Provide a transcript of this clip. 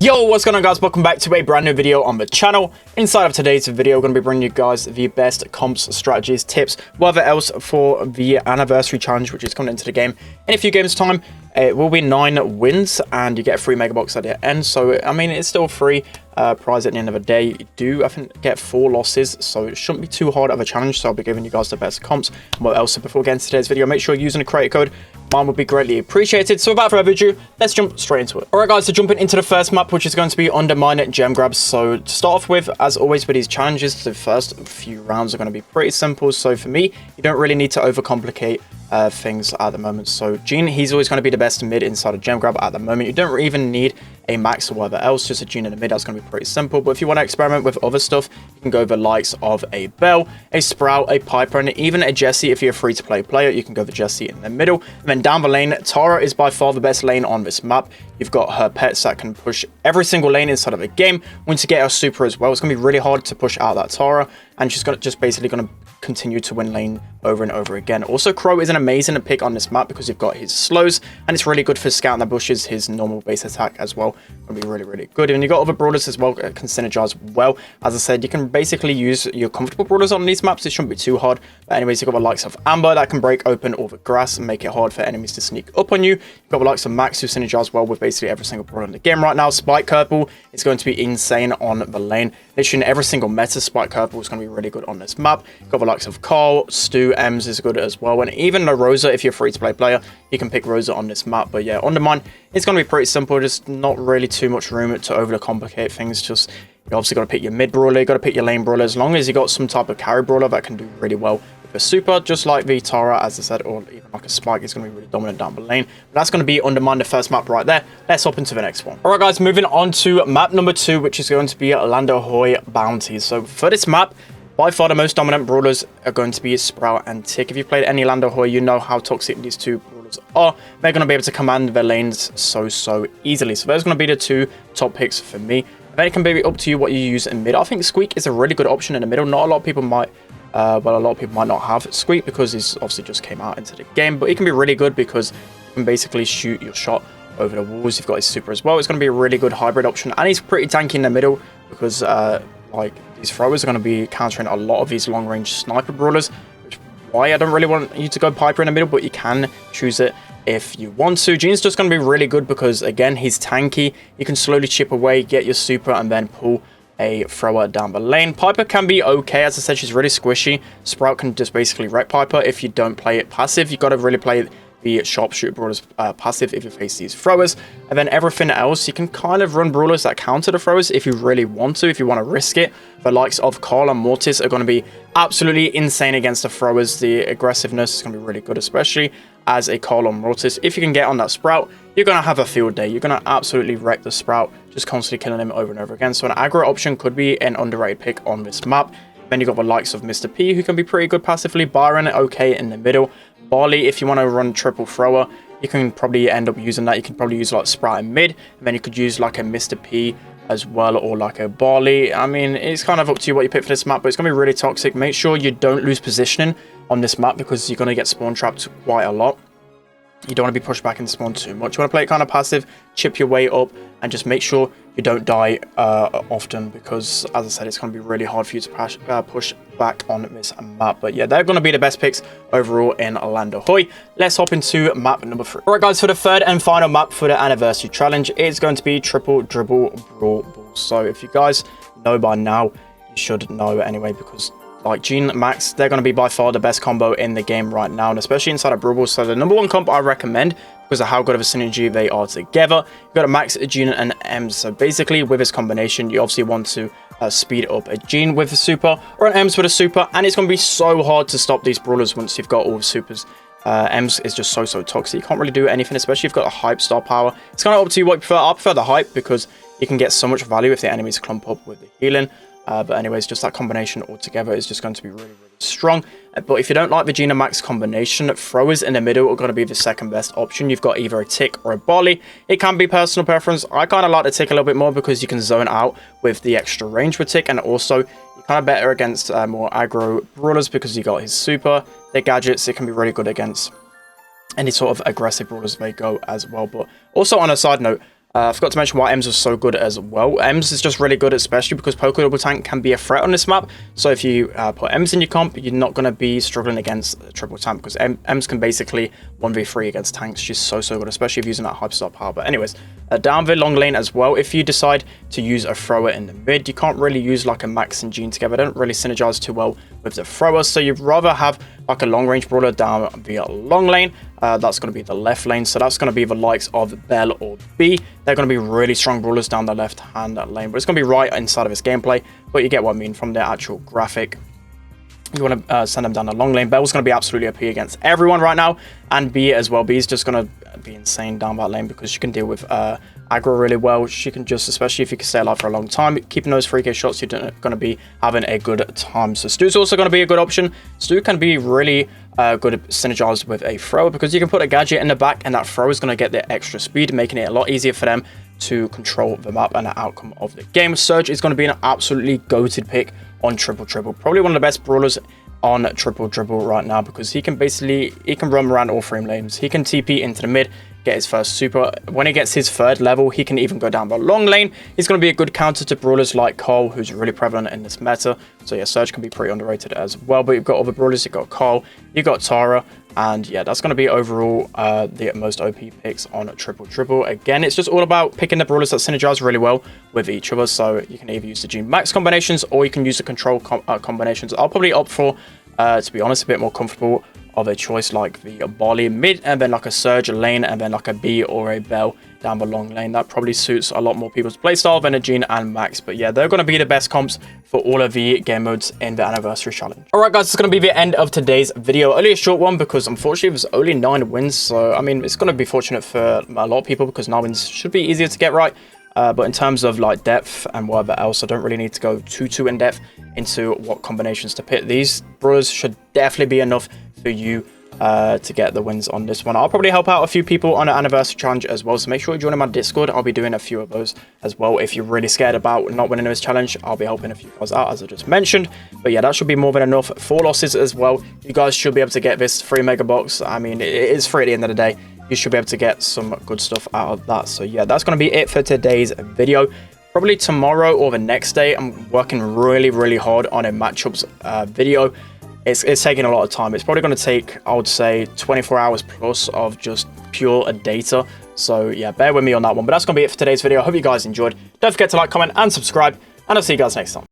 Yo, what's going on, guys? Welcome back to a brand new video on the channel. Inside of today's video, I'm going to be bringing you guys the best comps, strategies, tips, whatever else for the anniversary challenge, which is coming into the game in a few games time. It will be 9 wins and you get a free mega box at the end. So I mean, it's still free prize at the end of the day. You do, I think, get 4 losses, so it shouldn't be too hard of a challenge. So I'll be giving you guys the best comps and what else. So before getting to today's video, make sure you're using the creator code. Mine would be greatly appreciated. So without further ado, let's jump straight into it. All right, guys, so jumping into the first map, which is going to be Undermine Gem Grabs. So to start off with, as always with these challenges, the first few rounds are going to be pretty simple. So for me, you don't really need to overcomplicate things at the moment. So Gene, he's always going to be the best mid inside of Gem Grab at the moment. You don't even need a max or whatever else, just a Gene in the mid. That's going to be pretty simple. But if you want to experiment with other stuff, you can go the likes of a Bell, a Sprout, a Piper, and even a Jessie. If you're a free-to-play player, you can go for Jessie in the middle. And then down the lane, Tara is by far the best lane on this map. You've got her pets that can push every single lane inside of a game. Once you get her super as well, it's going to be really hard to push out that Tara, and she's just basically going to continue to win lane over and over again. Also, Crow is an amazing pick on this map because you've got his slows, and it's really good for scouting the bushes. His normal base attack as well will be really good. And you've got other brawlers as well can synergize well. As I said, you can basically use your comfortable brawlers on these maps. It shouldn't be too hard. But anyways, you've got the likes of Amber that can break open all the grass and make it hard for enemies to sneak up on you. You've got the likes of Max who synergize well with basically every single brawler in the game right now. Spike Purple is going to be insane on the lane. Literally in every single meta, Spike Purple is going to be really good on this map. You've got the likes of Carl, Stu, Ems is good as well. And even the Rosa, if you're a free-to-play player, you can pick Rosa on this map. But yeah, Undermine, it's going to be pretty simple. Just not really too much room to overcomplicate things. Just, you obviously got to pick your mid brawler, you got to pick your lane brawler. As long as you got some type of carry brawler that can do really well with a super, just like the Tara, as I said, or even like a Spike, is going to be really dominant down the lane. But that's going to be Undermine, the first map right there. Let's hop into the next one. All right, guys, moving on to map number 2, which is going to be Ahoy Bounties. So for this map, by far the most dominant brawlers are going to be Sprout and Tick. If you've played any Ahoy, you know how toxic these two brawlers are. They're going to be able to command their lanes so easily. So there's going to be the 2 top picks for me. Then it can be up to you what you use in mid. I think Squeak is a really good option in the middle. Not a lot of people might, a lot of people might not have Squeak because he's obviously just came out into the game. But it can be really good because you can basically shoot your shot over the walls. You've got his super as well. It's going to be a really good hybrid option. And he's pretty tanky in the middle because like these throwers are going to be countering a lot of these long-range sniper brawlers. Which why I don't really want you to go Piper in the middle, but you can choose it if you want to. Gene's just going to be really good because, again, he's tanky. You can slowly chip away, get your super, and then pull a thrower down the lane. Piper can be okay. As I said, she's really squishy. Sprout can just basically wreck Piper if you don't play it passive. You've got to really play the sharpshooter brawlers passive if you face these throwers. And then everything else, you can kind of run brawlers that counter the throwers if you really want to, if you want to risk it. The likes of Carl and Mortis are going to be absolutely insane against the throwers. The aggressiveness is going to be really good, especially as a Carl or Mortis. If you can get on that Sprout, you're going to have a field day. You're going to absolutely wreck the Sprout, just constantly killing him over and over again. So an aggro option could be an underrated pick on this map. Then you've got the likes of Mr. P, who can be pretty good passively. Byron, okay in the middle. Barley, if you want to run triple thrower, you can probably end up using that. You can probably use like Sprout in mid, and then you could use like a Mr. P as well, or like a Barley. I mean, it's kind of up to you what you pick for this map, but it's going to be really toxic. Make sure you don't lose positioning on this map because you're going to get spawn trapped quite a lot. You don't want to be pushed back in spawn too much. You want to play it kind of passive, chip your way up, and just make sure you don't die often because, as I said, it's going to be really hard for you to push back on this map. But yeah, they're going to be the best picks overall in Ahoy. Let's hop into map number 3. All right, guys, for the third and final map for the anniversary challenge, it's going to be Triple Dribble Brawl Ball. So if you guys know by now, you should know anyway, because like Gene, Max, they're going to be by far the best combo in the game right now, and especially inside of Brawl Ball. So the #1 comp I recommend because of how good of a synergy they are together. You've got a Max, a Gene, and Ems. So basically, with this combination, you obviously want to speed up a Gene with a super or an Ems with a super, and it's going to be so hard to stop these brawlers once you've got all the supers. Ems is just so toxic. You can't really do anything, especially if you've got a hype star power. It's kind of up to you what you prefer. I prefer the hype because you can get so much value if the enemies clump up with the healing. But anyways, just that combination altogether is just going to be really strong. But if you don't like the Gina Max combination, throwers in the middle are going to be the second best option. You've got either a Tick or a Barley. It can be personal preference. I kind of like the Tick a little bit more because you can zone out with the extra range with Tick, and also you're kind of better against more aggro brawlers because you got his super, their gadgets. It can be really good against any sort of aggressive brawlers they go as well. But also on a side note, I forgot to mention why Ems was so good as well. Ems is just really good, especially because Poké Double Tank can be a threat on this map. So if you put Ems in your comp, you're not going to be struggling against Triple Tank, because Ems can basically 1v3 against tanks. She's so good, especially if using that Hyperstar power. But anyways, down the long lane as well, if you decide to use a thrower in the mid, you can't really use like a Max and Jean together. They don't really synergize too well with the thrower, so you'd rather have like a long range brawler down the long lane. That's going to be the left lane, so that's going to be the likes of Bell or B. They're going to be really strong brawlers down the left hand lane, but it's going to be right inside of his gameplay. But you get what I mean from the actual graphic. You want to send them down the long lane. Bell's going to be absolutely OP against everyone right now, and B as well. B's just going to be insane down that lane because she can deal with aggro really well. She can just, especially if you can stay alive for a long time, keeping those 3k shots, you're going to be having a good time. So Stu's also going to be a good option. Stu can be really good synergized with a thrower because you can put a gadget in the back and that thrower is going to get the extra speed, making it a lot easier for them to control the map and the outcome of the game. Surge is going to be an absolutely goated pick on Triple Dribble. Probably one of the best brawlers on Triple Dribble right now because he can run around all 3 lanes. He can TP into the mid, get his first super. When he gets his 3rd level, he can even go down the long lane. He's going to be a good counter to brawlers like Cole, who's really prevalent in this meta. So yeah, Surge can be pretty underrated as well. But you've got other brawlers. You've got Cole, you've got Tara. And yeah, that's going to be overall the most OP picks on Triple Dribble. Again, it's just all about picking the brawlers that synergize really well with each other. So you can either use the Gene Max combinations or you can use the control combinations. I'll probably opt for, to be honest, a bit more comfortable of a choice like the Barley mid and then like a Surge lane and then like a B or a Bell down the long lane. That probably suits a lot more people's playstyle than a Gene and Max. But yeah, they're going to be the best comps for all of the game modes in the Anniversary Challenge. Alright guys, it's going to be the end of today's video. Only a short one because unfortunately there's only 9 wins. So I mean, it's going to be fortunate for a lot of people because 9 wins should be easier to get right. But in terms of like depth and whatever else, I don't really need to go too in depth into what combinations to pick. These brawlers should definitely be enough for you to get the wins on this one. I'll probably help out a few people on an Anniversary Challenge as well, so make sure you join in my Discord. I'll be doing a few of those as well. If you're really scared about not winning this challenge, I'll be helping a few guys out as I just mentioned. But yeah, that should be more than enough. 4 losses as well. You guys should be able to get this free mega box. I mean, it is free at the end of the day. You should be able to get some good stuff out of that. So yeah, that's going to be it for today's video. Probably tomorrow or the next day, I'm working really hard on a matchups video. It's taking a lot of time. It's probably going to take, I would say, 24 hours plus of just pure data. So yeah, bear with me on that one. But that's going to be it for today's video. I hope you guys enjoyed. Don't forget to like, comment, and subscribe. And I'll see you guys next time.